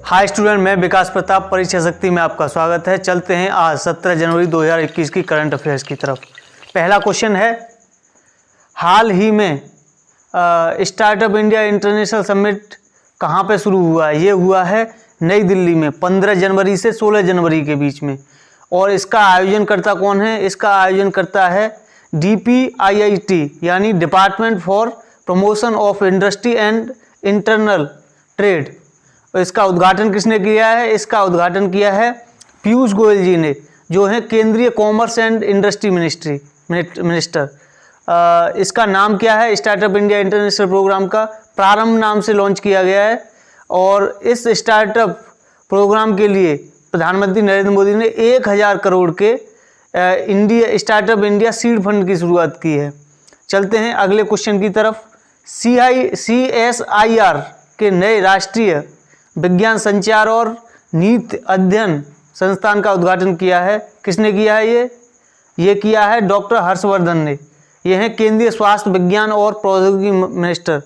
Hi student, मैं विकास प्रताप परीक्षा शक्ति में आपका स्वागत है। चलते हैं आज 17 जनवरी 2021 की करंट अफेयर्स की तरफ। पहला क्वेश्चन है, हाल ही में स्टार्टअप इंडिया इंटरनेशनल समिट कहाँ पे शुरू हुआ है? ये हुआ है नई दिल्ली में 15 जनवरी से 16 जनवरी के बीच में। और इसका आयोजनकर्ता कौन है? इसका आयोजनकर्ता है DPIIT यानी department for promotion of industry and internal trade. इसका उद्घाटन किसने किया है? इसका उद्घाटन किया है पीयूष गोयल जी ने, जो है केंद्रीय कॉमर्स एंड इंडस्ट्री मिनिस्टर। इसका नाम क्या है? स्टार्टअप इंडिया इंटरनेशनल प्रोग्राम का प्रारंभ नाम से लॉन्च किया गया है। और इस स्टार्टअप प्रोग्राम के लिए प्रधानमंत्री नरेंद्र मोदी ने 1000 करोड़ के स्टार्टअप इंडिया सीड फंड की शुरुआत की है। चलते हैं अगले क्वेश्चन की तरफ। CSIR के नए राष्ट्रीय विज्ञान संचार और नीति अध्ययन संस्थान का उद्घाटन किया है। किसने किया है? ये किया है डॉक्टर हर्षवर्धन ने। ये हैं केंद्रीय स्वास्थ्य विज्ञान और प्रौद्योगिकी मिनिस्टर।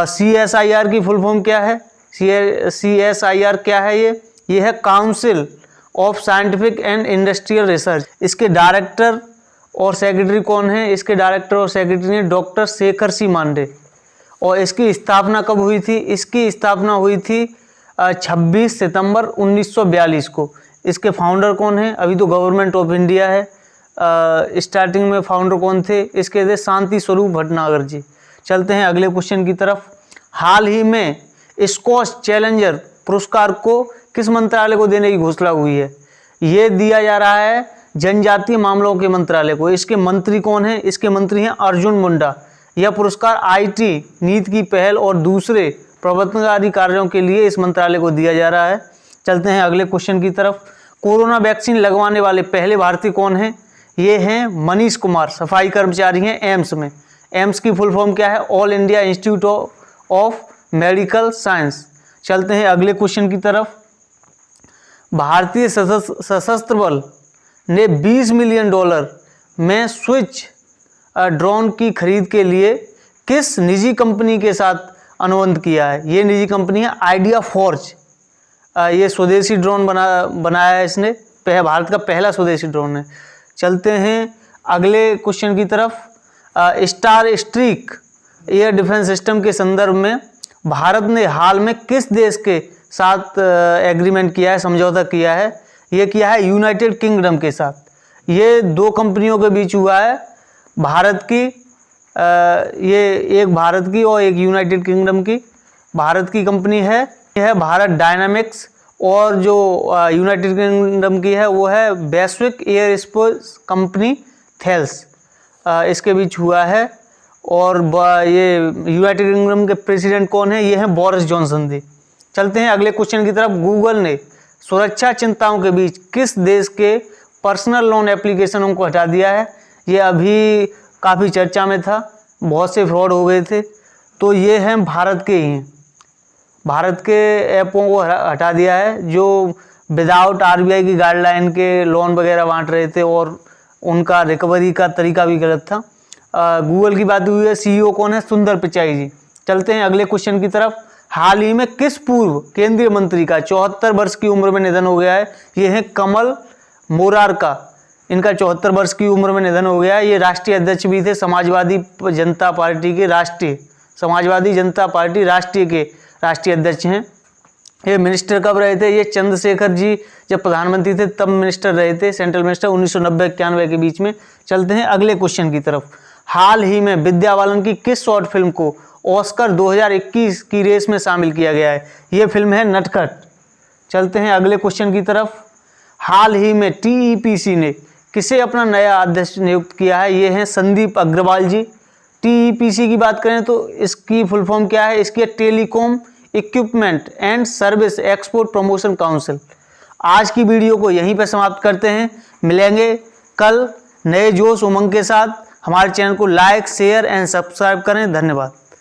CSIR की फुल फॉर्म क्या है? CSIR क्या है? ये है council of scientific and industrial research. इसके डायरेक्टर और सेक्रेटरी कौन है? इसके डायरेक्टर और सेक्रेटरी हैं डॉक्टर शेखर सी मांडे। और इसकी स्थापना कब हुई थी? इसकी स्थापना हुई थी 26 सितंबर 1942 को। इसके फाउंडर कौन है? अभी तो गवर्नमेंट ऑफ इंडिया है। स्टार्टिंग में फाउंडर कौन थे? इसके थे शांति स्वरूप भटनागर जी। चलते हैं अगले क्वेश्चन की तरफ। हाल ही में स्कॉच चैलेंजर पुरस्कार को किस मंत्रालय को देने की घोषणा हुई है? ये दिया जा रहा है जनजातीय मामलों के मंत्रालय को। इसके मंत्री कौन हैं? इसके मंत्री हैं अर्जुन मुंडा। यह पुरस्कार IT नीति की पहल और दूसरे प्रवर्तनकारी कार्यों के लिए इस मंत्रालय को दिया जा रहा है। चलते हैं अगले क्वेश्चन की तरफ। कोरोना वैक्सीन लगवाने वाले पहले भारतीय कौन हैं? ये हैं मनीष कुमार, सफाई कर्मचारी हैं एम्स में। एम्स की फुल फॉर्म क्या है? All India institute of medical science. चलते हैं अगले क्वेश्चन की तरफ। भारतीय सशस्त्र बल ने $20 मिलियन में स्विच ड्रोन की खरीद के लिए किस निजी कंपनी के साथ अनुबंध किया है? ये निजी कंपनी है आइडिया फोर्ज। ये स्वदेशी ड्रोन बनाया है इसने। भारत का पहला स्वदेशी ड्रोन है। चलते हैं अगले क्वेश्चन की तरफ। Star streak air defence system के संदर्भ में भारत ने हाल में किस देश के साथ एग्रीमेंट किया है, समझौता किया है? ये किया है यूनाइटेड किंगडम के साथ। ये दो कंपनियों के बीच हुआ है, भारत की ये एक भारत की और एक यूनाइटेड किंगडम की। भारत की कंपनी है यह भारत डायनामिक्स, और जो यूनाइटेड किंगडम की है वो है वैश्विक एयर स्पेस कंपनी थेल्स। इसके बीच हुआ है। और ये यूनाइटेड किंगडम के प्रेसिडेंट कौन है? ये हैं बोरिस जॉनसन जी। चलते हैं अगले क्वेश्चन की तरफ। गूगल ने सुरक्षा चिंताओं के बीच किस देश के पर्सनल लोन एप्लीकेशनों को हटा दिया है? ये अभी काफ़ी चर्चा में था, बहुत से फ्रॉड हो गए थे। तो ये हैं भारत के ही हैं। भारत के ऐपों को हटा दिया है जो विदाउट RBI की गाइडलाइन के लोन वगैरह बांट रहे थे, और उनका रिकवरी का तरीका भी गलत था। गूगल की बात हुई है। CEO कौन है? सुंदर पिचाई जी। चलते हैं अगले क्वेश्चन की तरफ। हाल ही में किस पूर्व केंद्रीय मंत्री का 74 वर्ष की उम्र में निधन हो गया है? ये है कमल मोरारका। इनका 74 वर्ष की उम्र में निधन हो गया है। ये राष्ट्रीय अध्यक्ष भी थे समाजवादी जनता पार्टी के, समाजवादी जनता पार्टी राष्ट्रीय के राष्ट्रीय अध्यक्ष हैं। ये मिनिस्टर कब रहे थे? ये चंद्रशेखर जी जब प्रधानमंत्री थे तब मिनिस्टर रहे थे, सेंट्रल मिनिस्टर 1990-91 के बीच में। चलते हैं अगले क्वेश्चन की तरफ। हाल ही में विद्या बालन की किस शॉर्ट फिल्म को ऑस्कर 2021 की रेस में शामिल किया गया है? ये फिल्म है नटखट। चलते हैं अगले क्वेश्चन की तरफ। हाल ही में TEPC ने किसे अपना नया अध्यक्ष नियुक्त किया है? ये हैं संदीप अग्रवाल जी। TEPC की बात करें तो इसकी फुल फॉर्म क्या है? इसकी telecom equipment and service export promotion council. आज की वीडियो को यहीं पर समाप्त करते हैं। मिलेंगे कल नए जोश उमंग के साथ। हमारे चैनल को लाइक, शेयर एंड सब्सक्राइब करें। धन्यवाद।